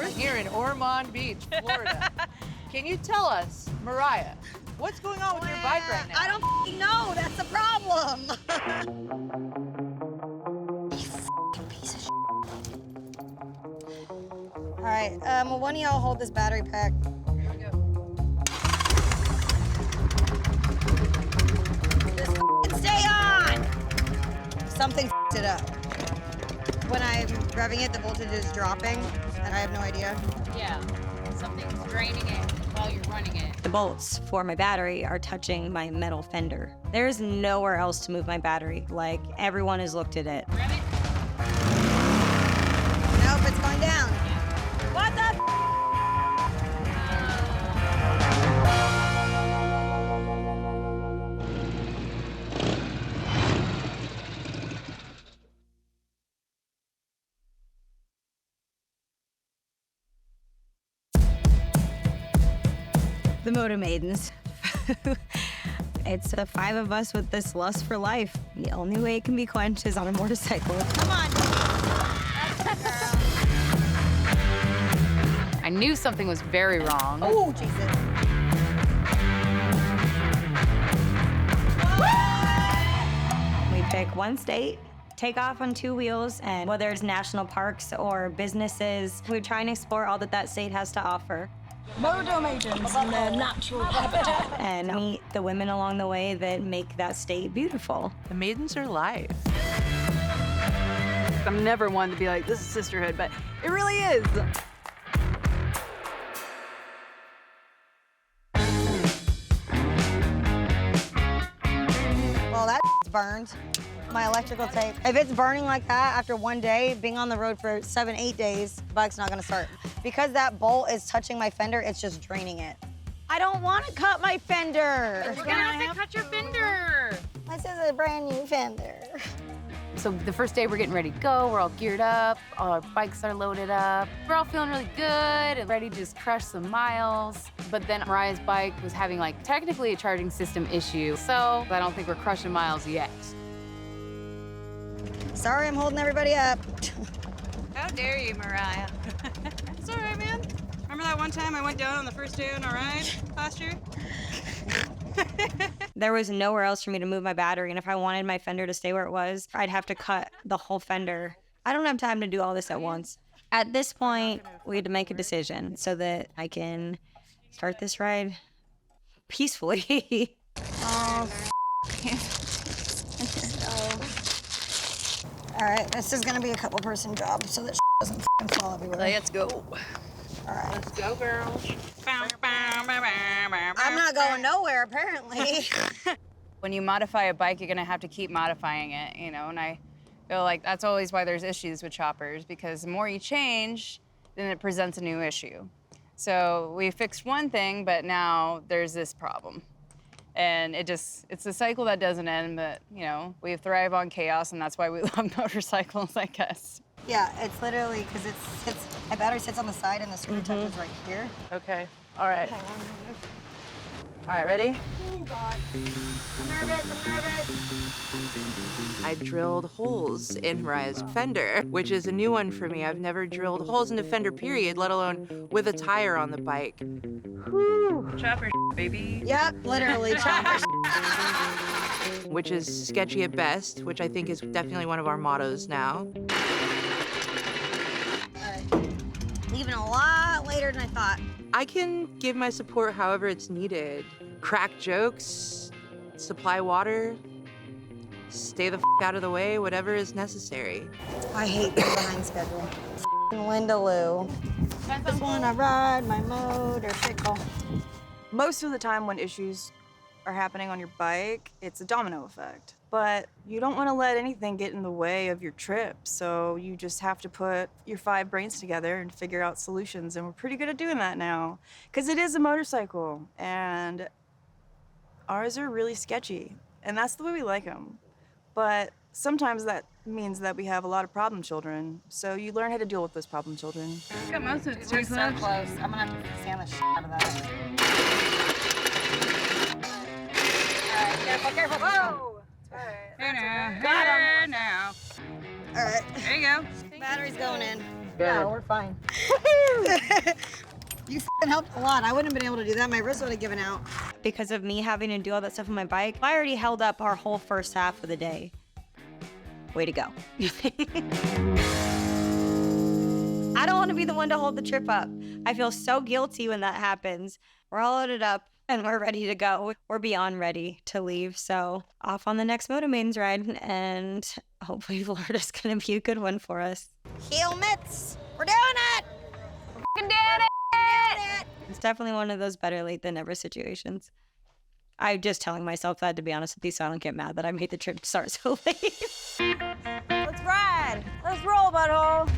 We're here in Ormond Beach, Florida. Can you tell us, Mariah, what's going on with your bike right now? I don't f***ing know. That's the problem. You f***ing piece of shit. All right, well, one of y'all hold this battery pack. Here we go. Just f***ing stay on. Something f***ed it up. When I'm revving it, the voltage is dropping, and I have no idea. Yeah, something's draining it while you're running it. The bolts for my battery are touching my metal fender. There's nowhere else to move my battery. Like, everyone has looked at it. Rev it. Nope, it's going down. What the f***? The Moto Maidens. It's the 5 of us with this lust for life. The only way it can be quenched is on a motorcycle. Come on. I knew something was very wrong. Oh, Jesus. We pick one state, take off on 2 wheels, and whether it's national parks or businesses, we try and explore all that that state has to offer. Moto Maidens in their natural habitat. And meet the women along the way that make that state beautiful. The maidens are life. I'm never one to be like, this is sisterhood, but it really is. Well, that burned. My electrical tape. If it's burning like that after one day, being on the road for 7, 8 days, the bike's not gonna start. Because that bolt is touching my fender, it's just draining it. I don't wanna cut my fender. We're gonna have to cut your fender. This is a brand new fender. So the first day we're getting ready to go, we're all geared up, all our bikes are loaded up. We're all feeling really good and ready to just crush some miles. But then Mariah's bike was having like technically a charging system issue. So I don't think we're crushing miles yet. Sorry, I'm holding everybody up. How dare you, Mariah? It's all right, man. Remember that one time I went down on the first day on our ride last year? There was nowhere else for me to move my battery, and if I wanted my fender to stay where it was, I'd have to cut the whole fender. I don't have time to do all this at once. At this point, we had to make a decision so that I can start this ride peacefully. Oh, all right, this is gonna be a couple person job so that doesn't fall everywhere. Let's go. All right. Let's go, girls. I'm not going nowhere, apparently. When you modify a bike, you're gonna have to keep modifying it, you know, and I feel like that's always why there's issues with choppers, because the more you change, then it presents a new issue. So we fixed one thing, but now there's this problem. And it's a cycle that doesn't end, but, you know, we thrive on chaos, and that's why we love motorcycles, I guess. Yeah, it's literally, because my battery sits on the side and the screw touches right here. Okay, all right. All right, ready? Oh, God. I'm nervous. I drilled holes in Mariah's fender, which is a new one for me. I've never drilled holes in a fender, period, let alone with a tire on the bike. Whew. Chopper baby. Yep, literally, chopper. Which is sketchy at best, which I think is definitely one of our mottos now. Leaving a lot later than I thought. I can give my support however it's needed. Crack jokes, supply water, stay the out of the way, whatever is necessary. I hate being behind schedule. Linda Lou. Just wanna ride my motorcycle. Most of the time when issues are happening on your bike, it's a domino effect. But you don't want to let anything get in the way of your trip, so you just have to put your 5 brains together and figure out solutions, and we're pretty good at doing that now. Because it is a motorcycle, and ours are really sketchy, and that's the way we like them. But sometimes that means that we have a lot of problem children, so you learn how to deal with those problem children. Got most of it. We're so close. I'm gonna have to stand the out of that. All right, careful. Whoa! Here now. Got him. Now. All right. There you go. Battery's going in. No, we're fine. You f***ing helped a lot. I wouldn't have been able to do that. My wrist would have given out. Because of me having to do all that stuff on my bike, I already held up our whole first half of the day. Way to go. I don't want to be the one to hold the trip up. I feel so guilty when that happens. We're all loaded up and we're ready to go. We're beyond ready to leave. So off on the next Moto Maidens ride, and hopefully Florida's gonna be a good one for us. Heel mitts. We're doing it. Fucking did it! It's definitely one of those better late than never situations. I'm just telling myself that, to be honest with you, so I don't get mad that I made the trip start so late. Let's ride. Let's roll, butthole.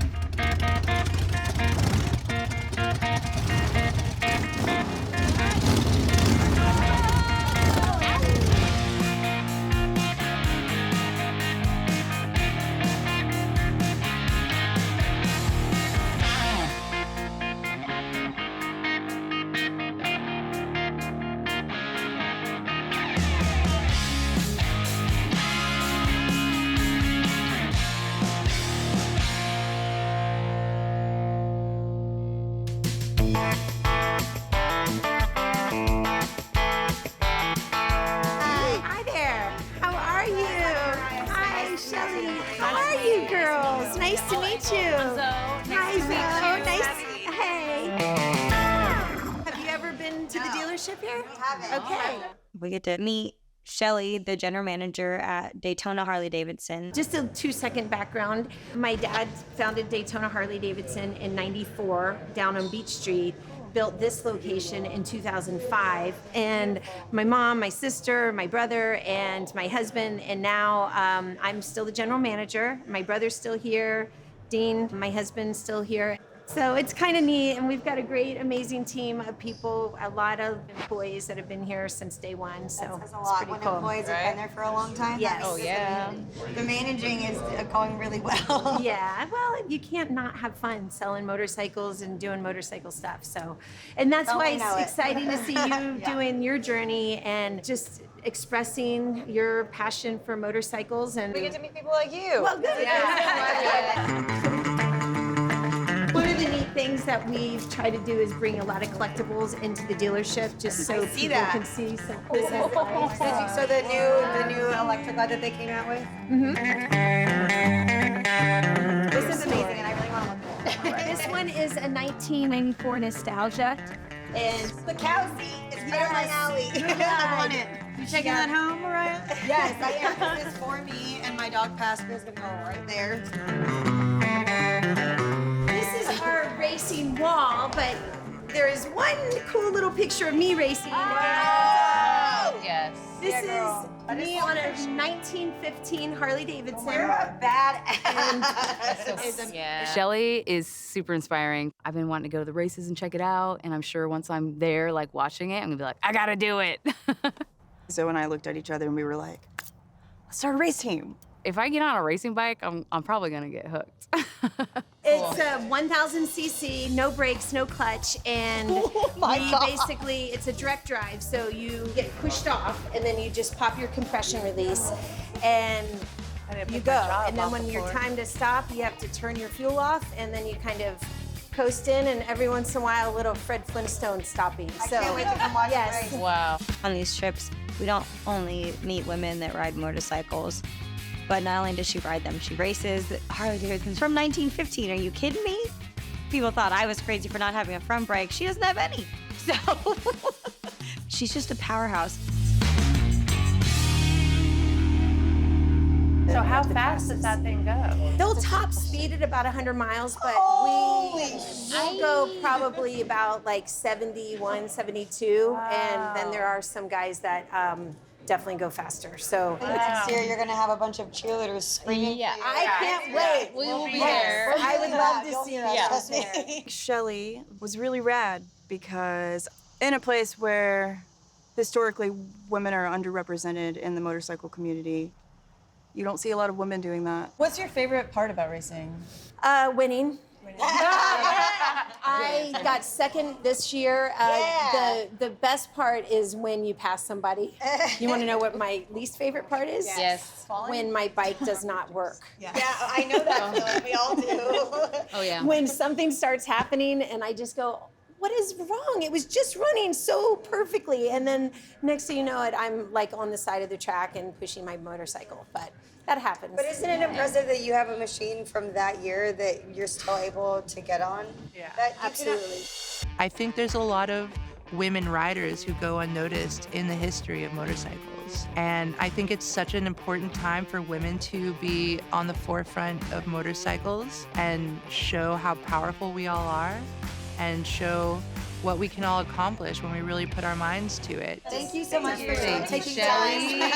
Hi there. How are you? Hi, Shelly. How are you, girls? Nice to meet you. Hi, Zoe. Nice. Hey. Have you ever been to the dealership here? Okay. We get to meet Shelly, the general manager at Daytona Harley-Davidson. Just a 2-second background. My dad founded Daytona Harley-Davidson in '94 down on Beach Street. Built this location in 2005, and my mom, my sister, my brother, and my husband, and now I'm still the general manager. My brother's still here, Dean, my husband's still here. So it's kind of neat, and we've got a great, amazing team of people, a lot of employees that have been here since day one. So That's a it's lot pretty when cool. employees have been there for a long time. Yes. That Oh, means yeah. The managing is going really well. Yeah, well, you can't not have fun selling motorcycles and doing motorcycle stuff. So, and that's Don't why we know it's it? exciting to see you doing your journey and just expressing your passion for motorcycles. And We get to meet people like you. well, good. One of the neat things that we've tried to do is bring a lot of collectibles into the dealership, just so see people that. can see some This cool is stuff. so the new electric light that they came out with. This is amazing, and I really want to look at it. This one is a 1994 nostalgia, and The cow seat is right up my alley. I want it. You taking that home, Mariah? Yes, I am. This is for me, and my dog Pascal's gonna go right there. this is our racing wall, but there is one cool little picture of me racing. Yes. This is me on a 1915 Harley Davidson. You're a badass. Yeah. Shelly is super inspiring. I've been wanting to go to the races and check it out, and I'm sure once I'm there, like watching it, I'm gonna be like, I gotta do it. Zoe and I looked at each other and we were like, let's start a race team. If I get on a racing bike, I'm probably gonna get hooked. It's a 1,000 cc, no brakes, no clutch, and basically it's a direct drive. So you get pushed off, and then you just pop your compression release, and you go. And then when you're time to stop, you have to turn your fuel off, and then you kind of coast in, and every once in a while, a little Fred Flintstone stopping. So can't wait to come watch the yes. race. Wow. On these trips, we don't only meet women that ride motorcycles, but not only does she ride them, she races Harley Davidsons from 1915. Are you kidding me? People thought I was crazy for not having a front brake. She doesn't have any. So she's just a powerhouse. So how fast does that thing go? They'll top speed at about 100 miles, but we'll go probably about like 71, 72, and then there are some guys that definitely go faster. So Next year, you're gonna have a bunch of cheerleaders screaming. Yeah. I can't wait. We will be Yes, there. I would love to You'll see hear us. us, trust me. Shelly was really rad because in a place where historically women are underrepresented in the motorcycle community, you don't see a lot of women doing that. What's your favorite part about racing? Winning. I got second this year. The best part is when you pass somebody. You want to know what my least favorite part is? Yes. When my bike does not work. Yeah, I know that feeling. We all do. Oh yeah. When something starts happening and I just go, what is wrong? It was just running so perfectly. And then next thing you know it, I'm like on the side of the track and pushing my motorcycle. But that happens. But isn't it impressive that you have a machine from that year that you're still able to get on? Yeah. Absolutely. I think there's a lot of women riders who go unnoticed in the history of motorcycles. And I think it's such an important time for women to be on the forefront of motorcycles and show how powerful we all are and show what we can all accomplish when we really put our minds to it. Thank you so much for taking Shelly. time.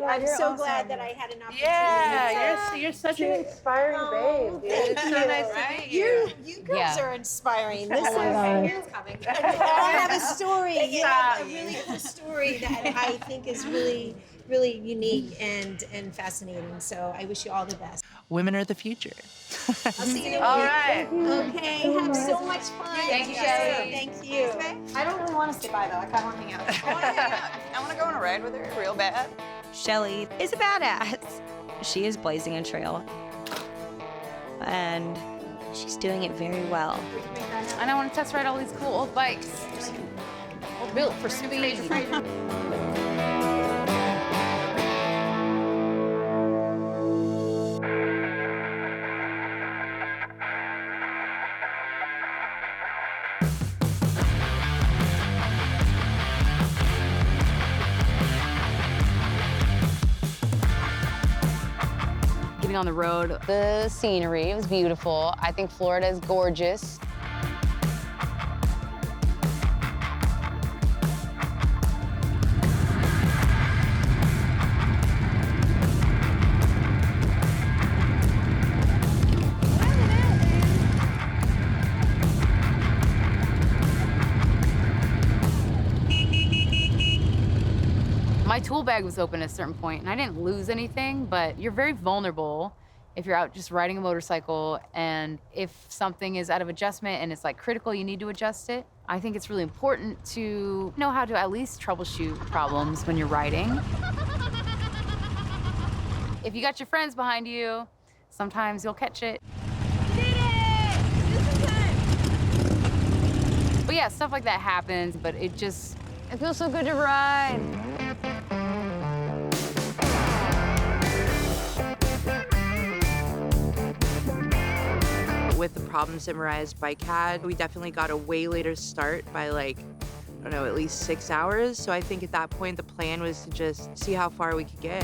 I'm so glad that I had an opportunity. Yeah, you're such an inspiring babe, dude. It's so nice to meet you. You girls Yeah. are inspiring. This is I have a story. You have a really cool story that I think is really, really unique and fascinating. So I wish you all the best. Women are the future. I'll see you. All right. Okay. Have so much fun. Thank you, Shelly. Thank you. I don't really want to stay by though. I kind of want to hang out. I want to go on a ride with her real bad. Shelly is a badass. She is blazing a trail. And she's doing it very well. And I want to test ride all these cool old bikes. We're built for speed. Getting on the road, the scenery was beautiful. I think Florida is gorgeous. My tool bag was open at a certain point, and I didn't lose anything, but you're very vulnerable if you're out just riding a motorcycle, and if something is out of adjustment and it's like critical, you need to adjust it. I think it's really important to know how to at least troubleshoot problems when you're riding. If you got your friends behind you, sometimes you'll catch it. But yeah, stuff like that happens, but it feels so good to ride. With the problems that Mariah's bike had, we definitely got a way later start by like, I don't know, at least 6 hours. So I think at that point, the plan was to just see how far we could get.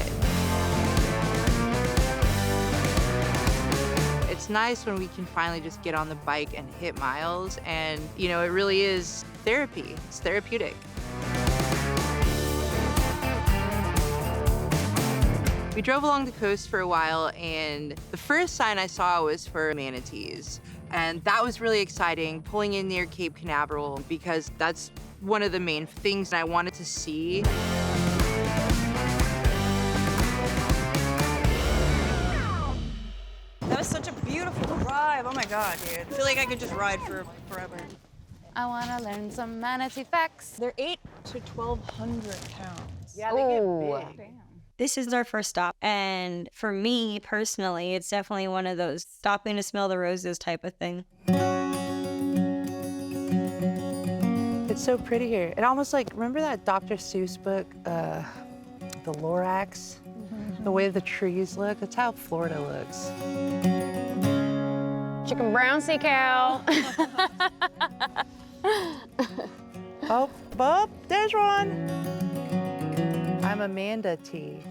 It's nice when we can finally just get on the bike and hit miles. And, you know, it really is therapy. It's therapeutic. We drove along the coast for a while, and the first sign I saw was for manatees. And that was really exciting, pulling in near Cape Canaveral, because that's one of the main things I wanted to see. That was such a beautiful drive. Oh my God, dude. I feel like I could just ride for forever. I wanna learn some manatee facts. They're 8 to 1,200 pounds. Yeah, they Ooh. get big. This is our first stop. And for me personally, it's definitely one of those stopping to smell the roses type of thing. It's so pretty here. It almost like, remember that Dr. Seuss book, The Lorax? The way the trees look? That's how Florida looks. Chicken brown sea cow. Oh, there's one. I'm Amanda T.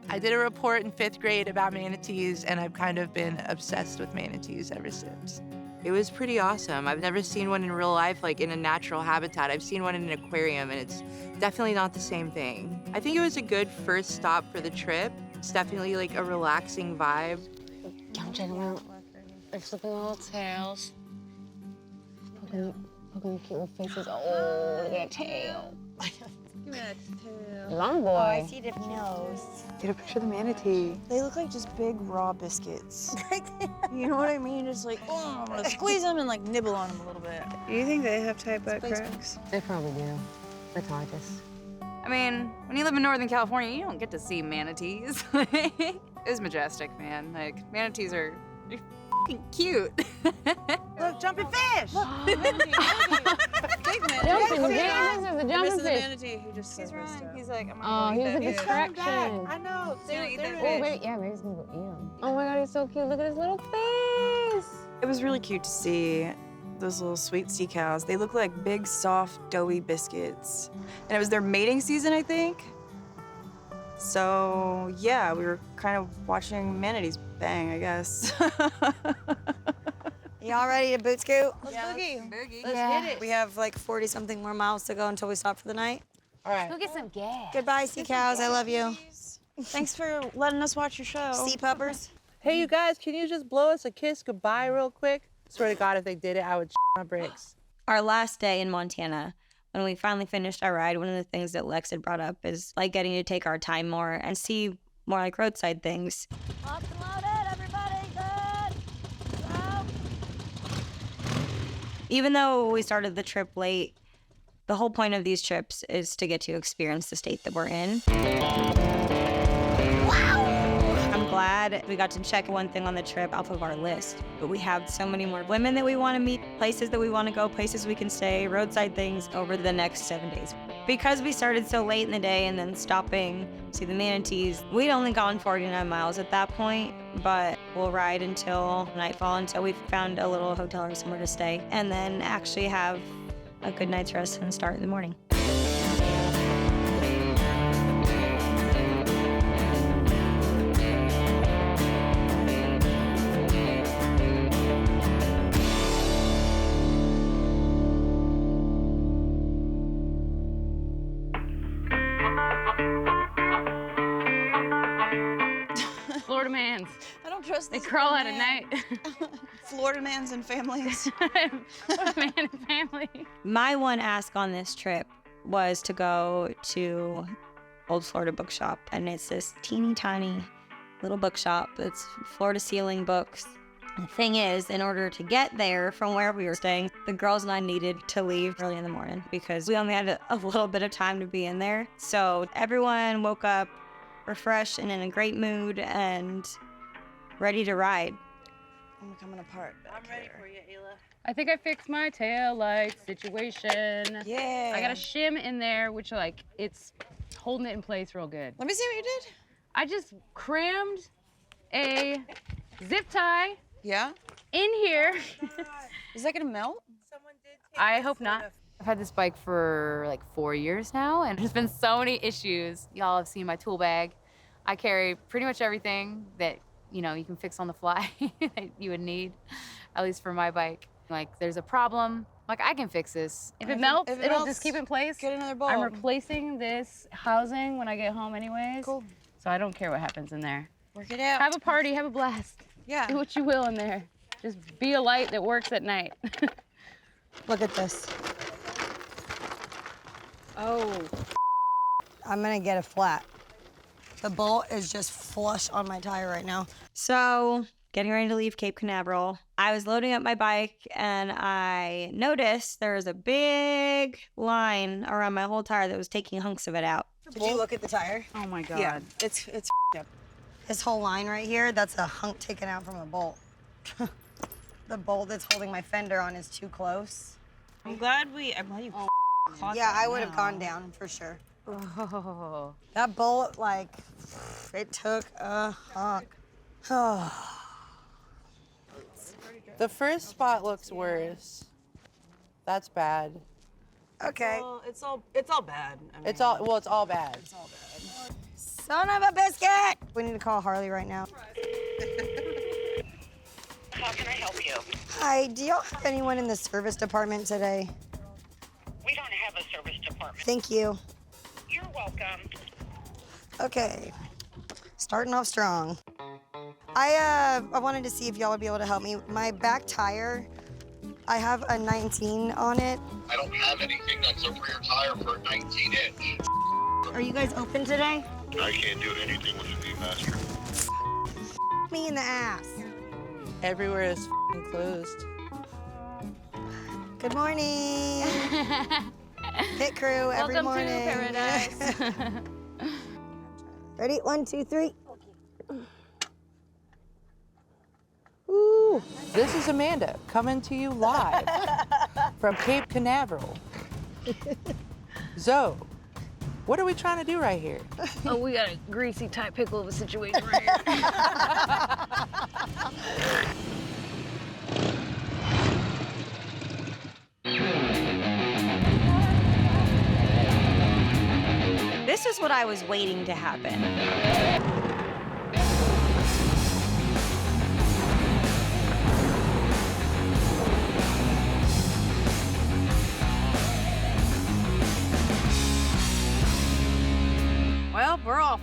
I did a report in 5th grade about manatees, and I've kind of been obsessed with manatees ever since. It was pretty awesome. I've never seen one in real life, like in a natural habitat. I've seen one in an aquarium, and it's definitely not the same thing. I think it was a good first stop for the trip. It's definitely like a relaxing vibe. Young gentlemen, they're flipping little tails. Poking cute little faces. Oh, look at that tail. Long boy. Oh, I see the nose. Get a picture of the manatee. They look like just big raw biscuits. You know what I mean? Just like, oh, I'm gonna squeeze them and like nibble on them a little bit. Do you think they have tight butt cracks? They probably do. They're gorgeous. I mean, when you live in Northern California, you don't get to see manatees. It's majestic, man. Like, manatees are f***ing cute. Look, jumping fish. Big manatee. Jumping fish. This is a Missing jumping the fish. manatee who just He's surfaced running. up. He's like, I'm Oh, gonna go he's eat a that fish. distraction. I know. Eat that Oh, fish. wait, yeah, maybe he's gonna go eat him. Oh my God, he's so cute. Look at his little face. It was really cute to see those little sweet sea cows. They look like big, soft, doughy biscuits. And it was their mating season, I think. So, yeah, we were kind of watching manatees bang, I guess. Y'all ready to boot scoot? Let's boogie. Let's hit it. We have like 40-something more miles to go until we stop for the night. All right. Go get some gas. Goodbye, sea cows. I love you. Thanks for letting us watch your show. Sea puppers. Hey, you guys, can you just blow us a kiss goodbye real quick? Swear to God, if they did it, I would my bricks. Our last day in Montana, when we finally finished our ride, one of the things that Lex had brought up is like getting to take our time more and see more like roadside things. Locked and loaded, everybody. Good. Go. Even though we started the trip late, the whole point of these trips is to get to experience the state that we're in. I'm glad we got to check one thing on the trip off of our list, but we have so many more women that we want to meet, places that we want to go, places we can stay, roadside things over the next 7 days. Because we started so late in the day and then stopping to see the manatees, we'd only gone 49 miles at that point, but we'll ride until nightfall, until we found a little hotel or somewhere to stay, and then actually have a good night's rest and start in the morning. Florida mans. I don't trust They this crawl out man. at night. Florida mans and families. Florida man and family. My one ask on this trip was to go to Old Florida Bookshop, and it's this teeny tiny little bookshop. It's floor to ceiling books. The thing is, in order to get there from where we were staying, the girls and I needed to leave early in the morning because we only had a little bit of time to be in there. So everyone woke up refreshed and in a great mood and ready to ride. I'm coming apart. I'm ready for you, Ayla. I think I fixed my tail light situation. Yeah. I got a shim in there, which like it's holding it in place real good. Let me see what you did. I just crammed a zip tie Yeah? in here. Is that gonna melt? Someone did take I my hope not. soda. I've had this bike for like 4 years now, and there's been so many issues. Y'all have seen my tool bag. I carry pretty much everything that, you know, you can fix on the fly that you would need, at least for my bike. Like, there's a problem, like, I can fix this. If it melts, it'll melts, just keep in place. Get another bulb. I'm replacing this housing when I get home anyways. Cool. So I don't care what happens in there. Work it out. Have a party, have a blast. Yeah. Do what you will in there. Just be a light that works at night. Look at this. Oh. I'm gonna get a flat. The bolt is just flush on my tire right now. So, getting ready to leave Cape Canaveral, I was loading up my bike and I noticed there was a big line around my whole tire that was taking hunks of it out. Did you look at the tire? Oh my God. Yeah. It's up. This whole line right here, that's a hunk taken out from a bolt. The bolt that's holding my fender on is too close. I'm glad you caught Yeah, that I would have now. gone down for sure. Oh. That bolt, like, it took a hunk. The first spot looks worse. That's bad. Okay. Well, it's all bad. I mean, It's all bad. It's all bad. Son of a biscuit! We need to call Harley right now. How can I help you? Hi, do y'all have anyone in the service department today? We don't have a service department. Thank you. You're welcome. Okay, starting off strong. I wanted to see if y'all would be able to help me. My back tire, I have a 19 on it. I don't have anything that's a rear tire for a 19-inch. Are you guys open today? I can't do anything with the master. Me in the ass. Everywhere is closed. Good morning. Pit crew every morning. Welcome to paradise. Ready? 1, 2, 3. Ooh. This is Amanda coming to you live from Cape Canaveral. Zoe, what are we trying to do right here? Oh, we got a greasy tight pickle of a situation right here. This is what I was waiting to happen. Well, we're all